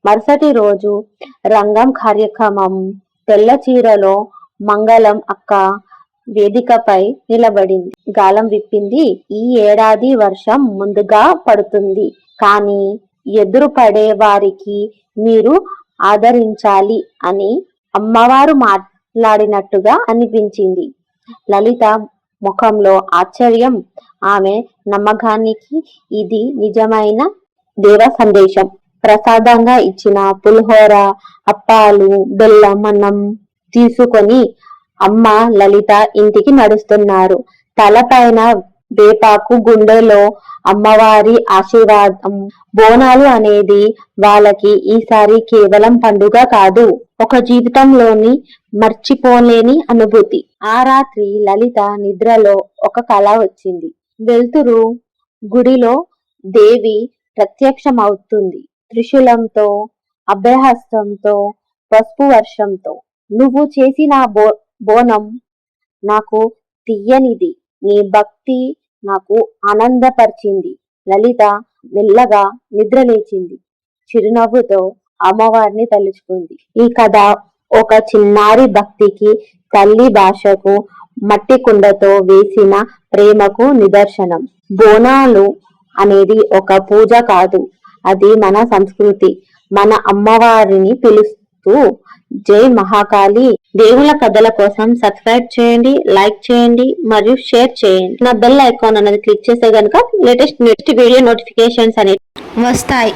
మరుసటి రోజు రంగం కార్యక్రమం. తెల్ల చీరలో మంగళం అక్క వేదికపై నిలబడింది. గాలం విప్పింది. ఈ ఏడాది వర్షం ముందుగా పడుతుంది, కానీ ఎదురు పడే వారికి మీరు ఆదరించాలి అని అమ్మవారు మాట్లాడినట్టుగా అనిపించింది. లలిత ముఖంలో ఆశ్చర్యం. ఆమె నమ్మకానికి ఇది నిజమైన దేవ సందేశం. ప్రసాదంగా ఇచ్చిన పులిహోర, అప్పాలు, బెల్లం అన్నం తీసుకొని అమ్మ లలిత ఇంటికి నడుస్తున్నారు. తలపైన వేపాకు, గుండెలో అమ్మవారి ఆశీర్వాదం. బోనాలు అనేది వాళ్ళకి ఈసారి కేవలం పండుగ కాదు, ఒక జీవితంలోని మర్చిపోలేని అనుభూతి. ఆ రాత్రి లలిత నిద్రలో ఒక కళ వచ్చింది. వెలుతురు గుడిలో దేవి ప్రత్యక్షమవుతుంది. త్రిశూలంతో, అభయహస్తంతో, పసుపు వర్షంతో. నువ్వు చేసిన బోనం నాకు తీయనిది, నీ భక్తి నాకు ఆనందపరిచింది. లలిత మెల్లగా నిద్రలేచింది. చిరునవ్వుతో అమ్మవారిని తలుచుకుంది. ఈ కథ ఒక చిన్నారి భక్తికి, తల్లి భాషకు, మట్టి కుండతో వేసిన ప్రేమకు నిదర్శనం. బోనాలు అనేది ఒక పూజ కాదు, అది మన సంస్కృతి. మన అమ్మవారిని పిలుస్తూ జై మహాకాళి. దేవుళ్ళ కథల కోసం సబ్స్క్రైబ్ చేయండి, లైక్ చేయండి మరియు షేర్ చేయండి. నా బెల్ ఐకాన్ అనేది క్లిక్ చేస్తే గనుక లేటెస్ట్ వీడియో నోటిఫికేషన్స్ అనేవి వస్తాయి.